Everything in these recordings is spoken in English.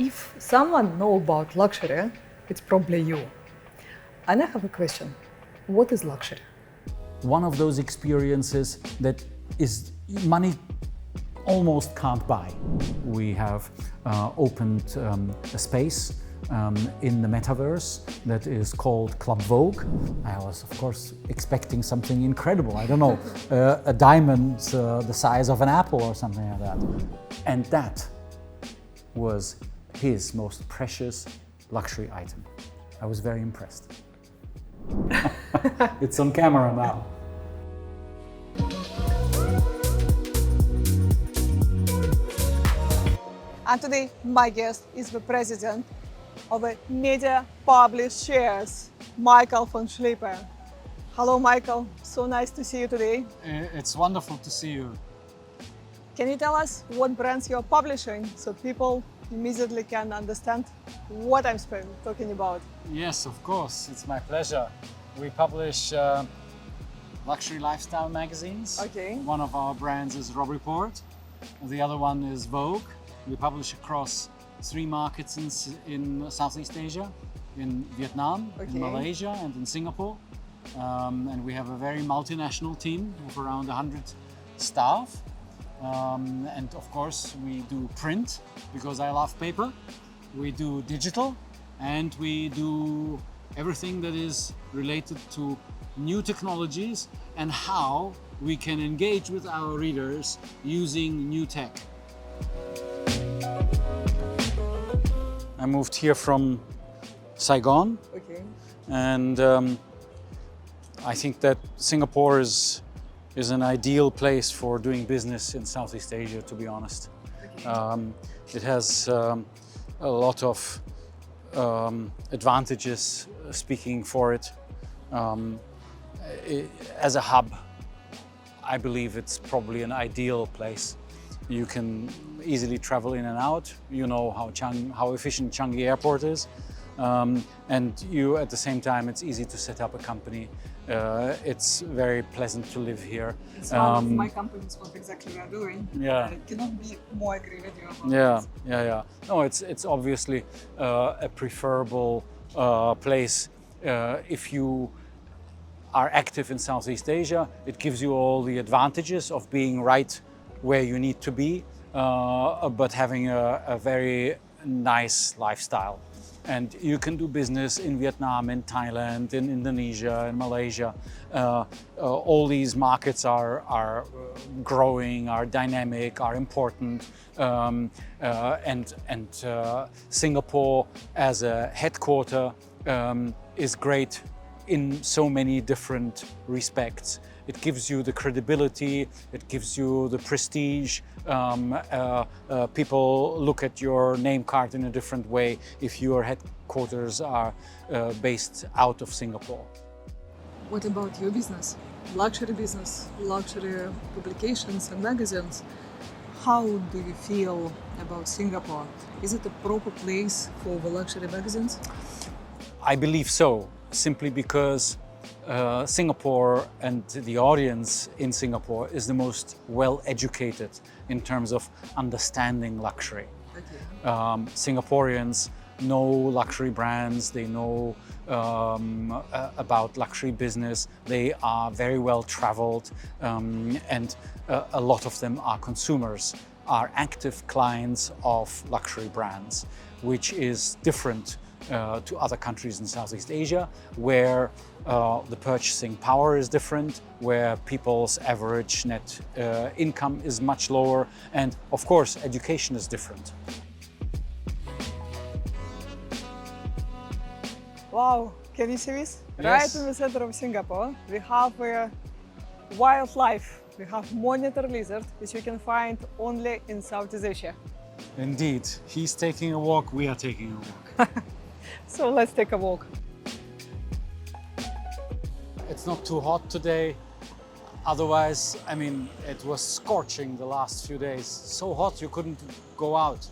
If someone knows about luxury, it's probably you. And I have a question. What is luxury? One of those experiences that is money almost can't buy. We have opened a space in the metaverse that is called Club Vogue. I was, of course, expecting something incredible. I don't know, a diamond the size of an apple or something like that. And that was his most precious luxury item. I was very impressed. It's on camera now. And today, my guest is the president of Media Publishers, Michael von Schlippe. Hello, Michael. So nice to see you today. It's wonderful to see you. Can you tell us what brands you're publishing so people immediately can understand what I'm talking about? Yes, of course. It's my pleasure. We publish luxury lifestyle magazines. Okay. One of our brands is Robb Report. The other one is Vogue. We publish across 3 markets in Southeast Asia, in Vietnam, in Malaysia, and in Singapore. And we have a very multinational team of around 100 staff. And of course, we do print because I love paper. We do digital, and we do everything that is related to new technologies and how we can engage with our readers using new tech. I moved here from Saigon, and I think that Singapore is an ideal place for doing business in Southeast Asia, to be honest. It has a lot of advantages speaking for it. As a hub, I believe it's probably an ideal place. You can easily travel in and out. You know how efficient Changi Airport is. And at the same time, it's easy to set up a company. It's very pleasant to live here. It's one of my companies, what exactly we are doing. Yeah. I cannot be more agree with you about this. Yeah. No, it's obviously a preferable place if you are active in Southeast Asia. It gives you all the advantages of being right where you need to be, but having a very nice lifestyle. And you can do business in Vietnam, in Thailand, in Indonesia, in Malaysia. All these markets are growing, are dynamic, are important. And Singapore as a headquarter is great in so many different respects. It gives you the credibility, it gives you the prestige. People look at your name card in a different way if your headquarters are based out of Singapore. What about your business? Luxury business, luxury publications and magazines. How do you feel about Singapore? Is it a proper place for the luxury magazines? I believe so, simply because Singapore and the audience in Singapore is the most well-educated in terms of understanding luxury. Singaporeans know luxury brands, they know about luxury business, they are very well traveled, and a lot of them are consumers, are active clients of luxury brands, which is different to other countries in Southeast Asia, where the purchasing power is different, where people's average net income is much lower, and of course education is different. Wow, can you see this? Yes. Right in the center of Singapore, we have wildlife. We have monitor lizard, which you can find only in Southeast Asia. Indeed, he's taking a walk, we are taking a walk. So let's take a walk. It's not too hot today. Otherwise, I mean, it was scorching the last few days. So hot you couldn't go out.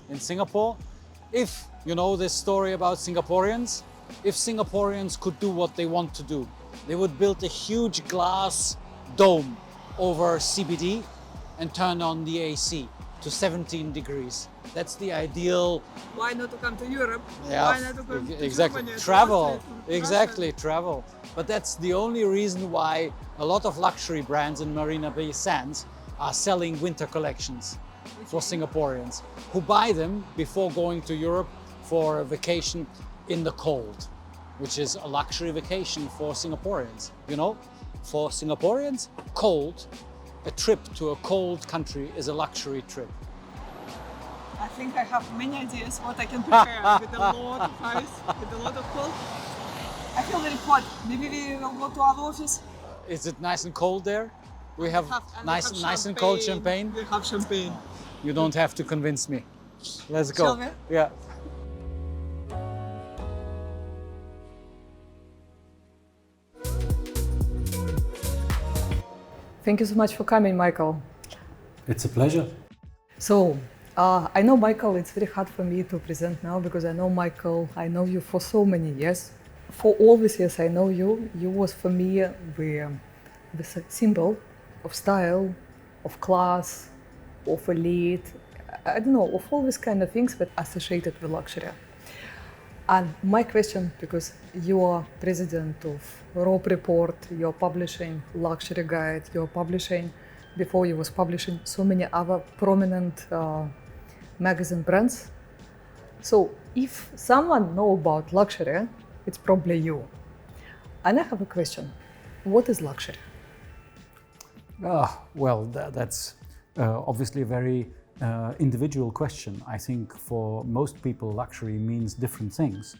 In Singapore, if you know this story about Singaporeans, if Singaporeans could do what they want to do, they would build a huge glass dome over CBD and turn on the AC to 17 degrees. That's the ideal. Why not to come to Europe? Yeah, Why not to come to exactly. Germany, to Travel, Austria, to exactly, travel. But that's the only reason why a lot of luxury brands in Marina Bay Sands are selling winter collections for Singaporeans who buy them before going to Europe for a vacation in the cold, which is a luxury vacation for Singaporeans. You know, for Singaporeans, cold, a trip to a cold country is a luxury trip. I think I have many ideas what I can prepare with a lot of ice, with a lot of cold. I feel very hot. Maybe we will go to our office. Is it nice and cold there? We have nice and cold champagne. We have champagne. You don't have to convince me. Let's go. Shall we? Yeah. Thank you so much for coming, Michael. It's a pleasure. So, I know Michael, it's very hard for me to present now because I know Michael, I know you for so many years. For all these years I know you, you was for me the symbol of style, of class, of elite, I don't know, of all these kind of things that associated with luxury. And my question, because you are president of Robb Report, you're publishing luxury guide, you're publishing, before you was publishing so many other prominent magazine brands. So if someone know about luxury, it's probably you. And I have a question. What is luxury? Well, that's obviously a very individual question. I think for most people, luxury means different things.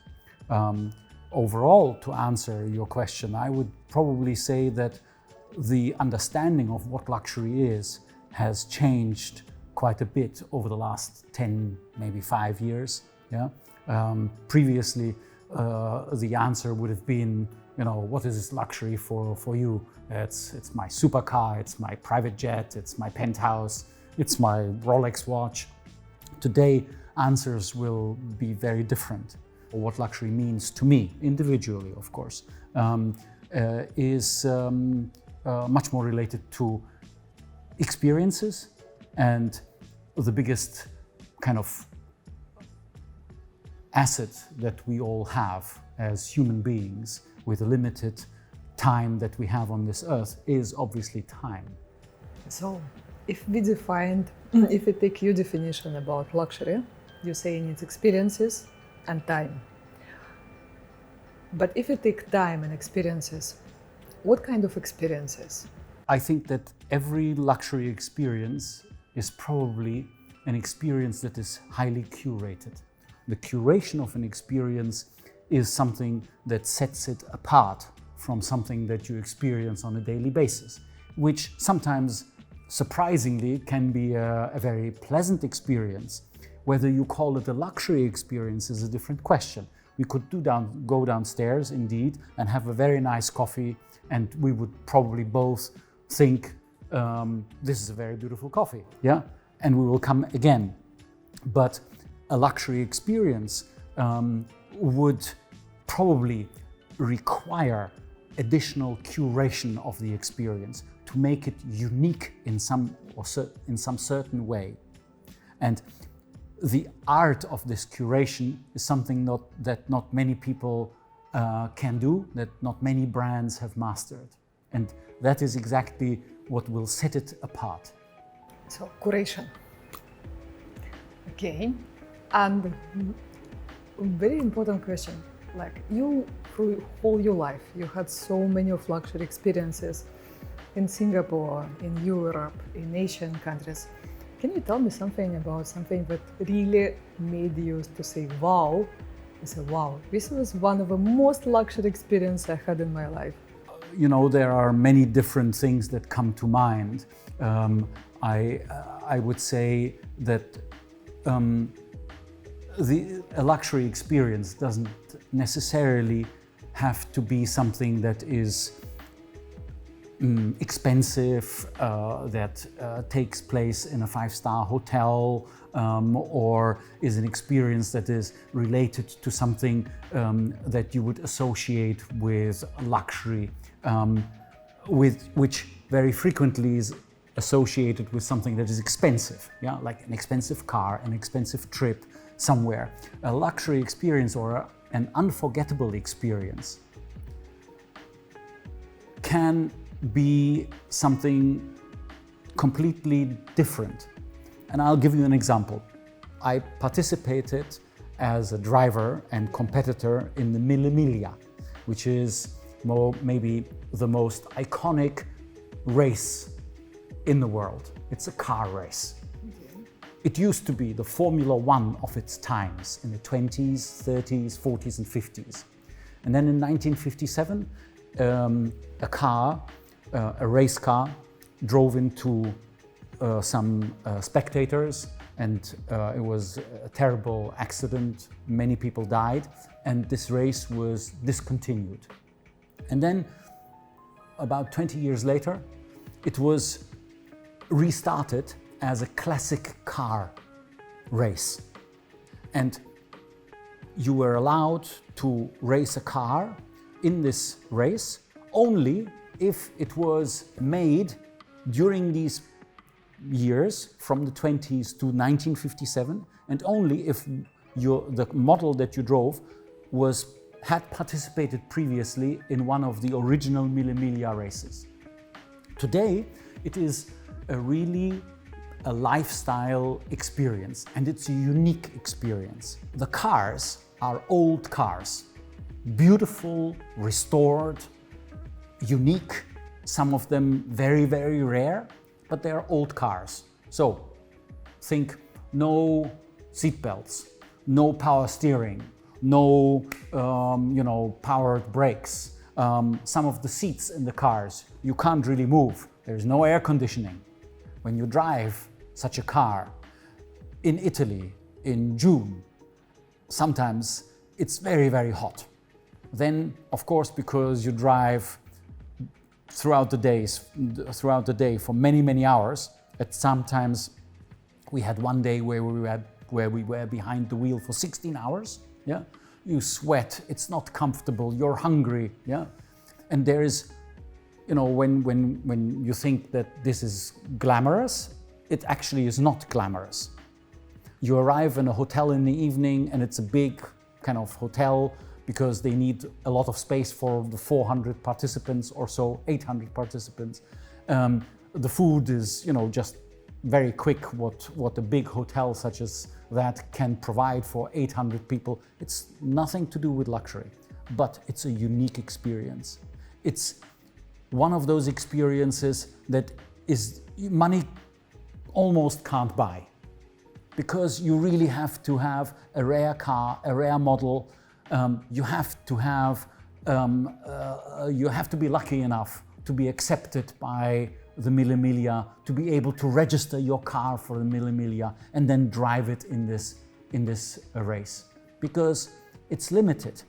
Overall, to answer your question, I would probably say that the understanding of what luxury is has changed quite a bit over the last 10, maybe 5 years. Yeah. Previously, the answer would have been, you know, what is this luxury for you? It's my supercar, it's my private jet, it's my penthouse, it's my Rolex watch. Today, answers will be very different. What luxury means to me, individually, of course, is much more related to experiences, and the biggest kind of asset that we all have as human beings with a limited time that we have on this earth is obviously time. So if we take your definition about luxury, you're saying it's experiences and time. But if you take time and experiences, what kind of experiences? I think that every luxury experience is probably an experience that is highly curated. The curation of an experience is something that sets it apart from something that you experience on a daily basis, which sometimes, surprisingly, can be a very pleasant experience. Whether you call it a luxury experience is a different question. We could go downstairs, indeed, and have a very nice coffee, and we would probably both think, this is a very beautiful coffee, yeah? And we will come again. But a luxury experience would probably require additional curation of the experience to make it unique in some certain way. And the art of this curation is something that not many people can do, that not many brands have mastered. And that is exactly what will set it apart. So, curation. Okay. And very important question, like you, through all your life, you had so many of luxury experiences in Singapore, in Europe, in Asian countries. Can you tell me something about something that really made you to say, wow, I said, wow, this was one of the most luxury experiences I had in my life? You know, there are many different things that come to mind. I would say that a luxury experience doesn't necessarily have to be something that is expensive, that takes place in a five-star hotel, or is an experience that is related to something that you would associate with luxury, which very frequently is associated with something that is expensive, yeah, like an expensive car, an expensive trip somewhere. A luxury experience or an unforgettable experience can be something completely different. And I'll give you an example. I participated as a driver and competitor in the Mille Miglia, which is maybe the most iconic race in the world. It's a car race. It used to be the Formula One of its times in the 20s, 30s, 40s and 50s. And then in 1957, a race car drove into some spectators, and it was a terrible accident. Many people died, and this race was discontinued. And then about 20 years later, it was restarted as a classic car race. And you were allowed to race a car in this race only if it was made during these years from the 20s to 1957, and only if the model that you drove had participated previously in one of the original Mille Miglia races. Today, it is a lifestyle experience, and it's a unique experience. The cars are old cars, beautiful, restored, unique, some of them very, very rare, but they are old cars. So think no seat belts, no power steering, no powered brakes. Some of the seats in the cars, you can't really move. There's no air conditioning. When you drive such a car in Italy in June, sometimes it's very, very hot. Then, of course, because you drive throughout the day for many, many hours, sometimes we had one day where we were behind the wheel for 16 hours. Yeah, you sweat, it's not comfortable, you're hungry. Yeah, and there is, when you think that this is glamorous, it actually is not glamorous. You arrive in a hotel in the evening, and it's a big kind of hotel because they need a lot of space for the 400 participants or so, 800 participants. The food is, just very quick what a big hotel such as that can provide for 800 people. It's nothing to do with luxury, but it's a unique experience. It's one of those experiences that is money almost can't buy, because you really have to have a rare car, a rare model. You have to be lucky enough to be accepted by the Mille Miglia, to be able to register your car for the Mille Miglia and then drive it in this race, because it's limited.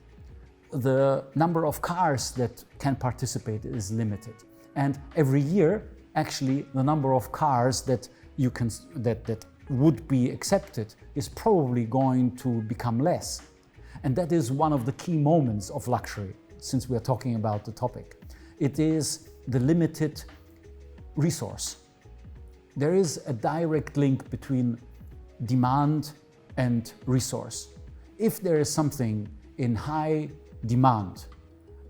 The number of cars that can participate is limited, and every year, actually, the number of cars that would be accepted is probably going to become less. And that is one of the key moments of luxury, since we are talking about the topic. It is the limited resource. There is a direct link between demand and resource. If there is something in high demand,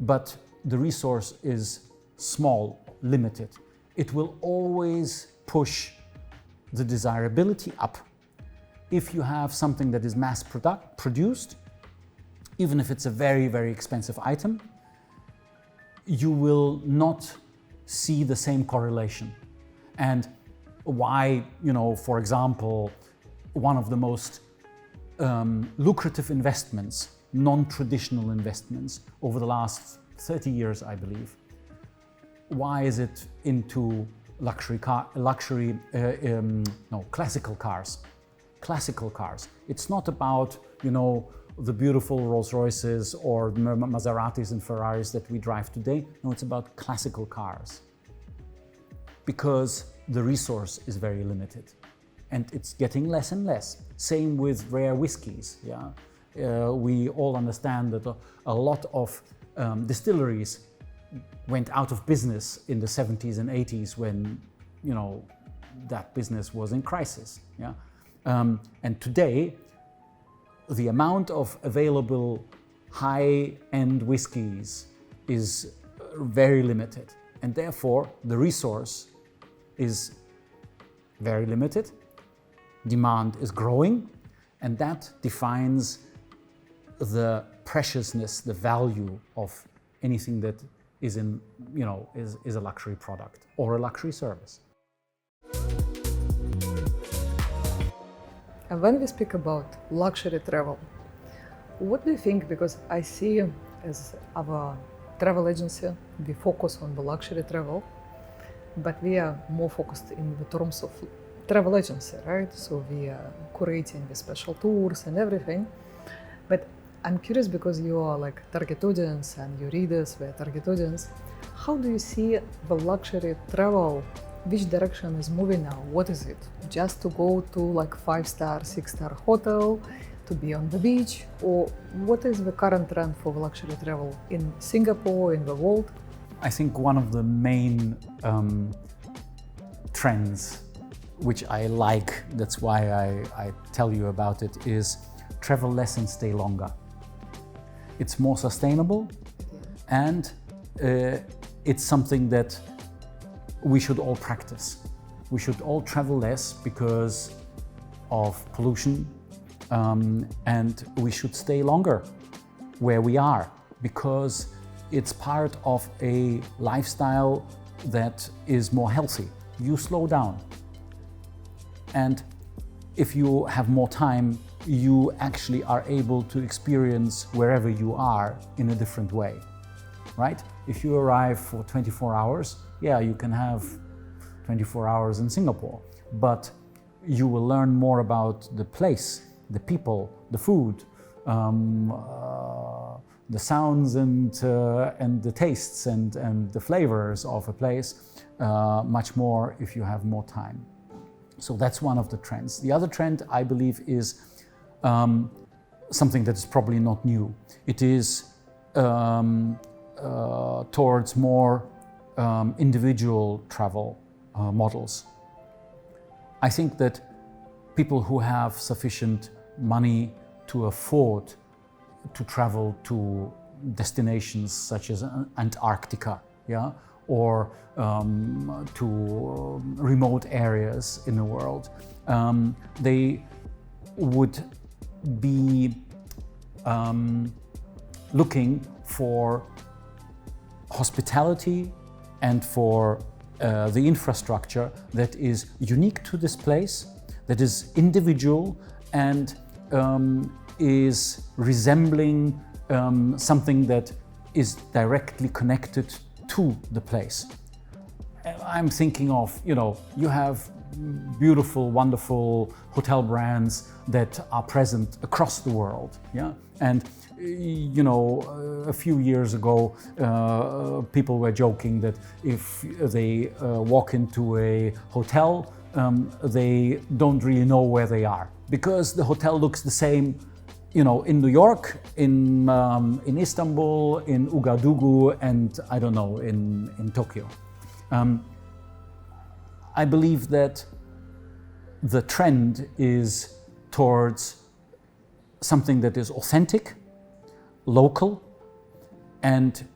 but the resource is small, limited, it will always push the desirability up. If you have something that is mass produced, even if it's a very, very expensive item, you will not see the same correlation. And why, for example, one of the most lucrative investments, non-traditional investments over the last 30 years, I believe, why is it into classical cars? Classical cars. It's not about, the beautiful Rolls Royces or Maseratis and Ferraris that we drive today. No, it's about classical cars, because the resource is very limited, and it's getting less and less. Same with rare whiskies. Yeah, we all understand that a lot of distilleries went out of business in the 70s and 80s when that business was in crisis. Yeah? And today, the amount of available high-end whiskies is very limited, and therefore the resource is very limited. Demand is growing, and that defines the preciousness, the value of anything that is a luxury product or a luxury service. And when we speak about luxury travel, what do you think? Because I see as our travel agency, we focus on the luxury travel, but we are more focused in the terms of travel agency, right? So we are curating the special tours and everything. But I'm curious, because you are like target audience and your readers were target audience, how do you see the luxury travel? Which direction is moving now? What is it? Just to go to like 5-star, 6-star hotel, to be on the beach? Or what is the current trend for luxury travel in Singapore, in the world? I think one of the main trends which I like, that's why I tell you about it, is travel less and stay longer. It's more sustainable, and it's something that we should all practice. We should all travel less because of pollution, and we should stay longer where we are, because it's part of a lifestyle that is more healthy. You slow down, and if you have more time, you actually are able to experience wherever you are in a different way, right? If you arrive for 24 hours, yeah, you can have 24 hours in Singapore, but you will learn more about the place, the people, the food, the sounds and the tastes and the flavors of a place much more if you have more time. So that's one of the trends. The other trend, I believe, is something that is probably not new. It is towards more individual travel models. I think that people who have sufficient money to afford to travel to destinations such as Antarctica, yeah, or to remote areas in the world, they would be looking for hospitality and for the infrastructure that is unique to this place, that is individual and is resembling something that is directly connected to the place. I'm thinking of, you have beautiful, wonderful hotel brands that are present across the world, yeah? And a few years ago, people were joking that if they walk into a hotel, they don't really know where they are, because the hotel looks the same, in New York, in Istanbul, in Ouagadougou, and I don't know, in Tokyo. I believe that the trend is towards something that is authentic, local, and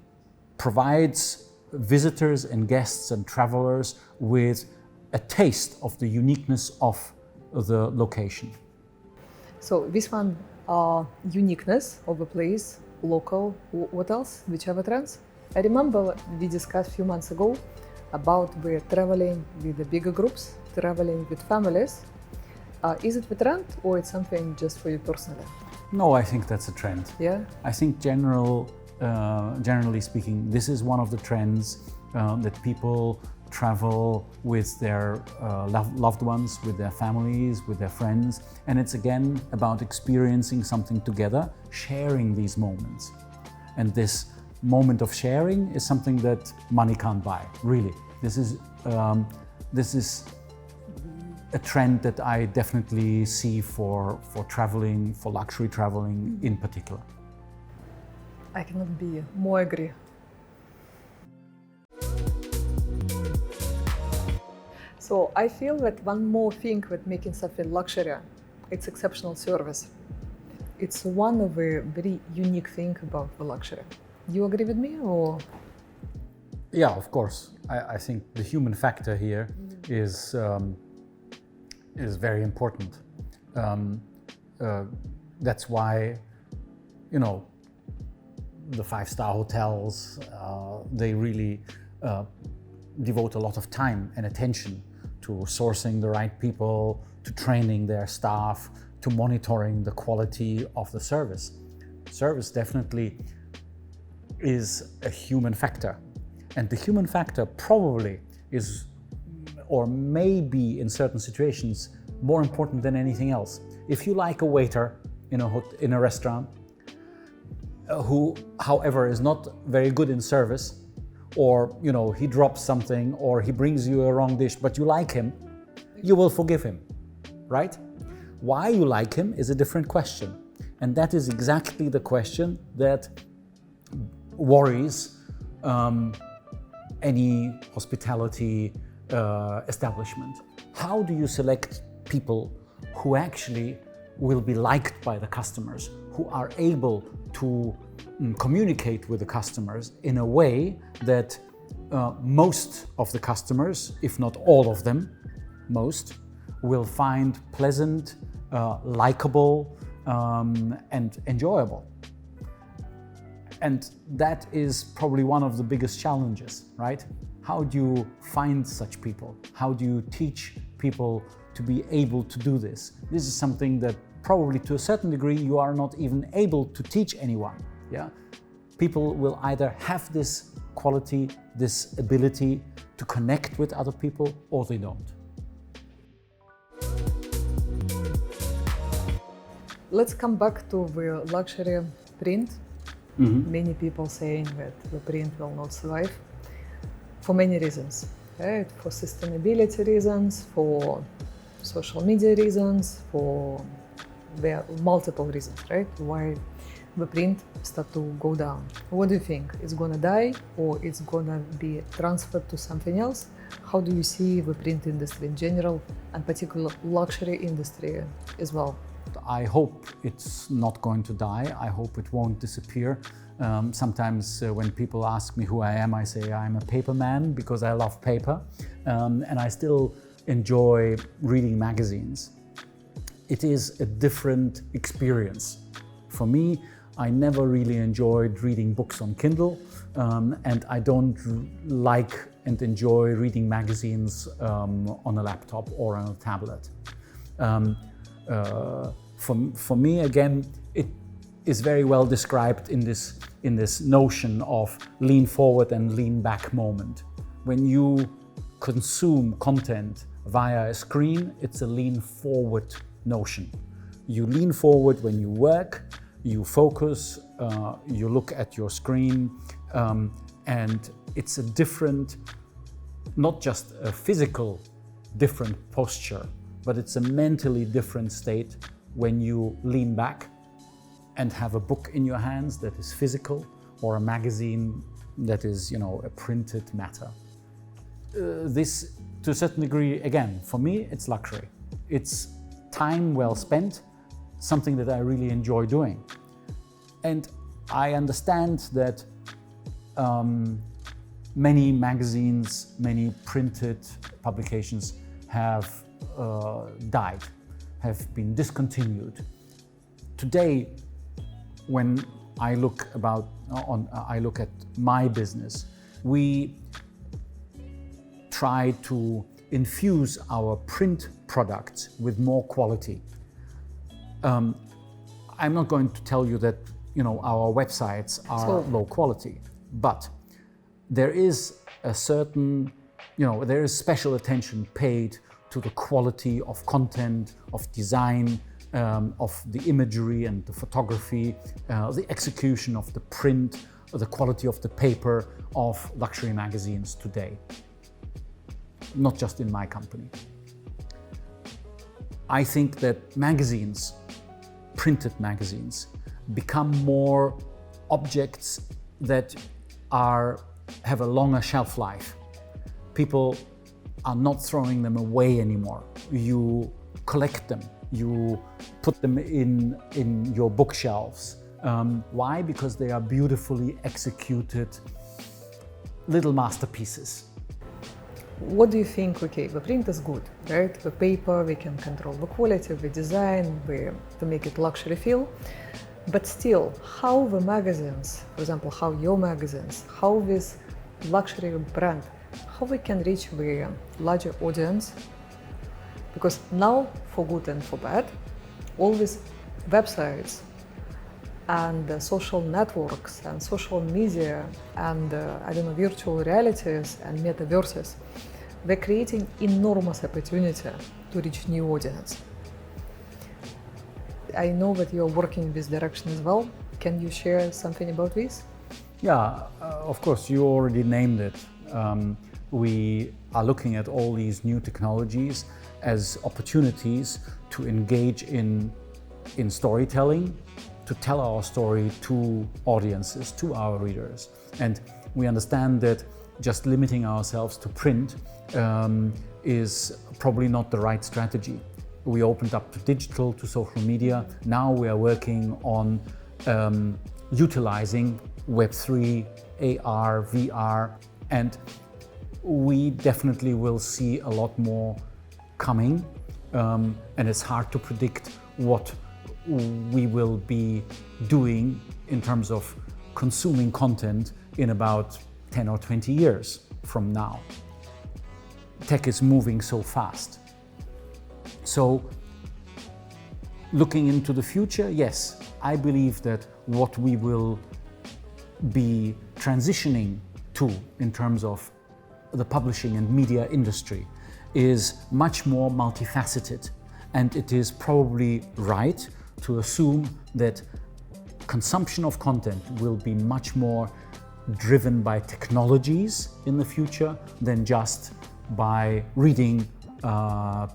provides visitors and guests and travelers with a taste of the uniqueness of the location. So this one, uniqueness of a place, local, what else? Which other trends? I remember we discussed a few months ago about we're traveling with the bigger groups, traveling with families. Is it the trend, or it's something just for you personally? No, I think that's a trend. Yeah? I think generally speaking, this is one of the trends that people travel with their loved ones, with their families, with their friends. And it's again about experiencing something together, sharing these moments. And this moment of sharing is something that money can't buy, really. This is a trend that I definitely see for traveling, for luxury traveling in particular. I cannot be more agree. So I feel that one more thing with making something luxury, it's exceptional service. It's one of the very unique thing about the luxury. You agree with me or? Yeah, of course. I think the human factor here is very important. That's why, you know, the five-star hotels, they really devote a lot of time and attention to sourcing the right people, to training their staff, to monitoring the quality of the service. Service definitely is a human factor. And the human factor probably is, or may be in certain situations, more important than anything else. If you like a waiter in a restaurant, who, however, is not very good in service, or he drops something, or he brings you a wrong dish, but you like him, you will forgive him, right? Why you like him is a different question. And that is exactly the question that worries any hospitality establishment. How do you select people who actually will be liked by the customers, who are able to communicate with the customers in a way that most of the customers, if not all of them, most, will find pleasant, likable, and enjoyable. And that is probably one of the biggest challenges, right? How do you find such people? How do you teach people to be able to do this? This is something that probably to a certain degree you are not even able to teach anyone. Yeah? People will either have this quality, this ability to connect with other people, or they don't. Let's come back to the luxury print. Many people saying that the print will not survive for many reasons, right? For sustainability reasons, for social media reasons, there are multiple reasons, right? Why the print start to go down. What do you think? It's gonna die or it's gonna be transferred to something else? How do you see the print industry in general and particular luxury industry as well? I hope it's not going to die. I hope it won't disappear. Sometimes when people ask me who I am, I say I'm a paper man because I love paper, and I still enjoy reading magazines. It is a different experience. For me, I never really enjoyed reading books on Kindle, and I don't like and enjoy reading magazines on a laptop or on a tablet. For me, again, it is very well described in this notion of lean forward and lean back moment. When you consume content via a screen, it's a lean forward notion. You lean forward when you work, you focus, you look at your screen, and it's a different, not just a physical different posture, but it's a mentally different state when you lean back and have a book in your hands that is physical, or a magazine that is, a printed matter. This, to a certain degree, again, for me, it's luxury. It's time well spent, something that I really enjoy doing. And I understand that many magazines, many printed publications have died, have been discontinued. Today, when I look at my business, we try to infuse our print products with more quality. I'm not going to tell you that our websites are low quality, but there is a certain, there is special attention paid to the quality of content, of design, of the imagery and the photography, the execution of the print, the quality of the paper of luxury magazines today. Not just in my company. I think that magazines, printed magazines, become more objects that have a longer shelf life. People are not throwing them away anymore. You collect them, you put them in your bookshelves. Why? Because they are beautifully executed little masterpieces. What do you think? Okay, the print is good, right? The paper, we can control the quality, the design, to make it luxury feel. But still, how the magazines, for example, how your magazines, how this luxury brand, how we can reach the larger audience? Because now, for good and for bad, all these websites and social networks and social media and virtual realities and metaverses, they're creating enormous opportunity to reach new audience. I know that you're working in this direction as well. Can you share something about this? Yeah, of course, you already named it. We are looking at all these new technologies as opportunities to engage in storytelling, to tell our story to audiences, to our readers. And we understand that just limiting ourselves to print is probably not the right strategy. We opened up to digital, to social media. Now we are working on utilizing Web3, AR, VR, and we definitely will see a lot more coming. And it's hard to predict what we will be doing in terms of consuming content in about 10 or 20 years from now. Tech is moving so fast. So, looking into the future, yes, I believe that what we will be transitioning to in terms of the publishing and media industry is much more multifaceted. And it is probably right to assume that consumption of content will be much more driven by technologies in the future than just by reading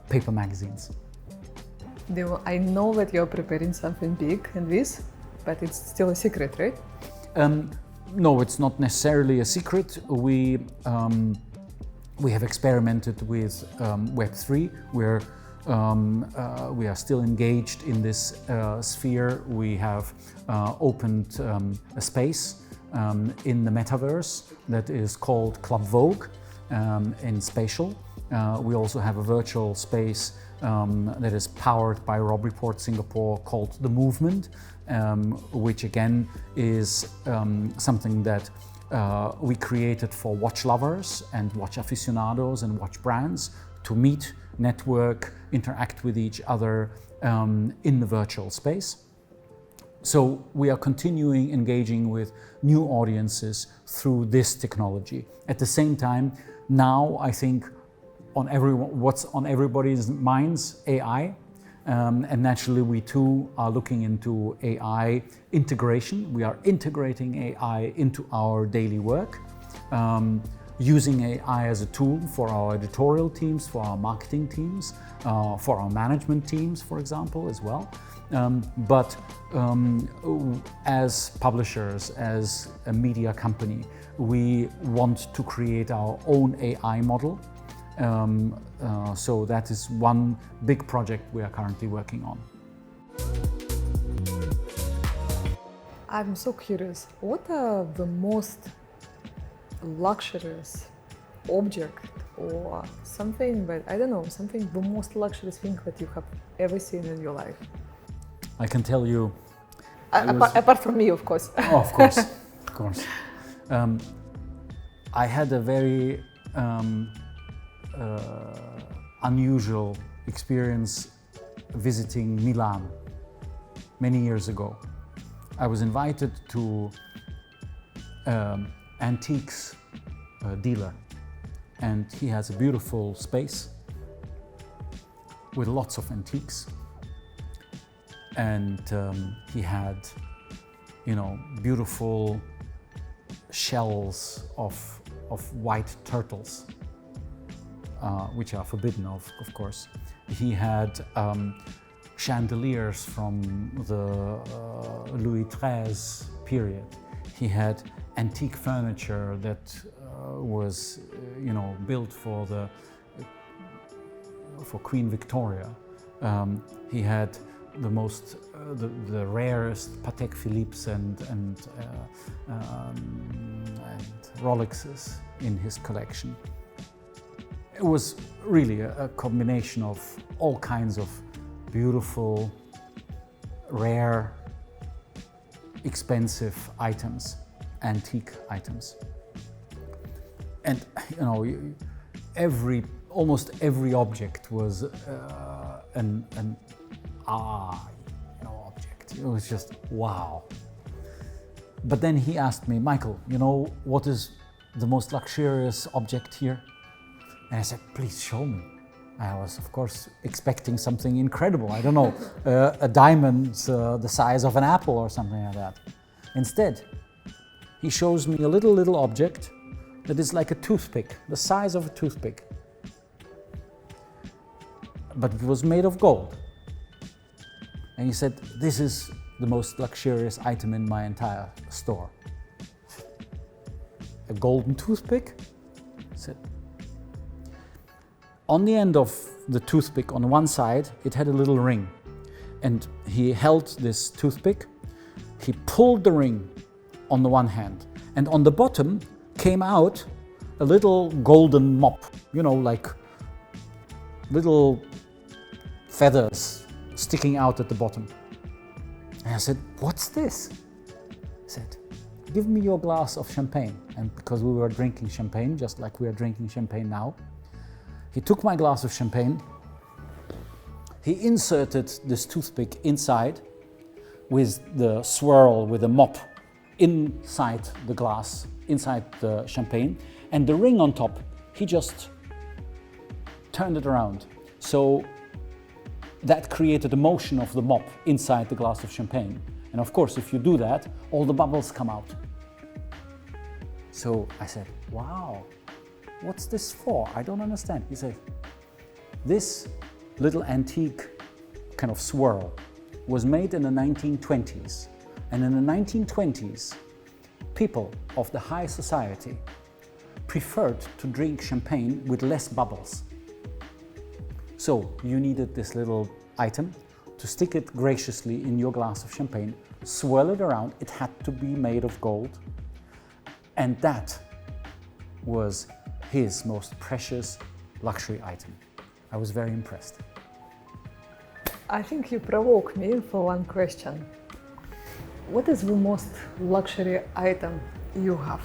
paper magazines. I know that you're preparing something big in this, but it's still a secret, right? No, it's not necessarily a secret. We have experimented with Web3, where we are still engaged in this sphere. We have opened a space in the metaverse that is called Club Vogue in Spatial. We also have a virtual space that is powered by Robb Report Singapore called The Movement, which again is something that we created for watch lovers and watch aficionados and watch brands to meet, network, interact with each other in the virtual space. So we are continuing engaging with new audiences through this technology. At the same time, now I think what's on everybody's minds, AI. And naturally, we too are looking into AI integration. We are integrating AI into our daily work, using AI as a tool for our editorial teams, for our marketing teams, for our management teams, for example, as well. But as publishers, as a media company, we want to create our own AI model. So that is one big project we are currently working on. I'm so curious, what are the most luxurious object or something, but I don't know, something, the most luxurious thing that you have ever seen in your life? I can tell you. Apart from me, of course. Oh, of course, of course. I had a very unusual experience visiting Milan many years ago. I was invited to antiques dealer, and he has a beautiful space with lots of antiques, and he had, beautiful shells of white turtles, which are forbidden of course. He had chandeliers from the Louis XIII period. He had antique furniture that was, built for the for Queen Victoria. He had the most, the rarest Patek Philippe's and Rolexes in his collection. It was really a combination of all kinds of beautiful, rare, expensive items, antique items. And you know, almost every object was an object. It was just wow. But then he asked me, Michael, you know what is the most luxurious object here? And I said, please show me. I was, of course, expecting something incredible. I don't know, a diamond the size of an apple or something like that. Instead, he shows me a little object that is like a toothpick, the size of a toothpick. But it was made of gold. And he said, this is the most luxurious item in my entire store. A golden toothpick? He said, on the end of the toothpick on one side, it had a little ring. And he held this toothpick, he pulled the ring on the one hand, and on the bottom came out a little golden mop, you know, like little feathers sticking out at the bottom. And I said, what's this? He said, give me your glass of champagne. And because we were drinking champagne, just like we are drinking champagne now, he took my glass of champagne, he inserted this toothpick inside with the swirl, with the mop inside the glass, inside the champagne, and the ring on top, he just turned it around. So that created the motion of the mop inside the glass of champagne. And of course, if you do that, all the bubbles come out. So I said, wow. What's this for? I don't understand. He said, this little antique kind of swirl was made in the 1920s. And in the 1920s, people of the high society preferred to drink champagne with less bubbles. So you needed this little item to stick it graciously in your glass of champagne, swirl it around. It had to be made of gold. And that was his most precious luxury item. I was very impressed. I think you provoke me for one question. What is the most luxury item you have?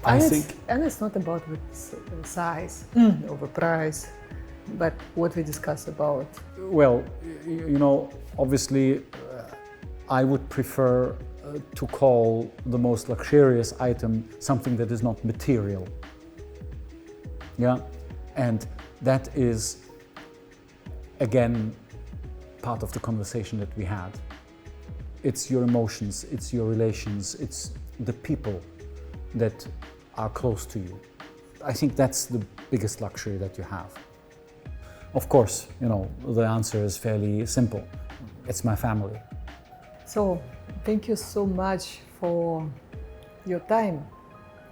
And it's not about the size or the price, but what we discussed about. Well, you know, obviously, I would prefer to call the most luxurious item something that is not material. Yeah, and that is, again, part of the conversation that we had. It's your emotions, it's your relations, it's the people that are close to you. I think that's the biggest luxury that you have. Of course, you know, the answer is fairly simple. It's my family. So, thank you so much for your time.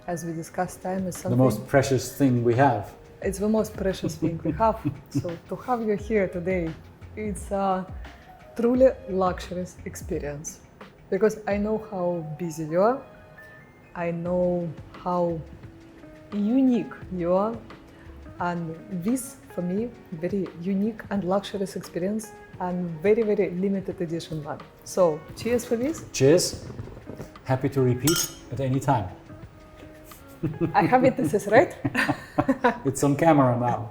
As we discussed, time is something... The most precious thing we have. It's the most precious thing we have. So, to have you here today, it's a truly luxurious experience. Because I know how busy you are. I know how unique you are. And this, for me, very unique and luxurious experience. And very, very limited edition one. So, cheers for this. Cheers. Happy to repeat at any time. I have it, this is right? It's on camera now.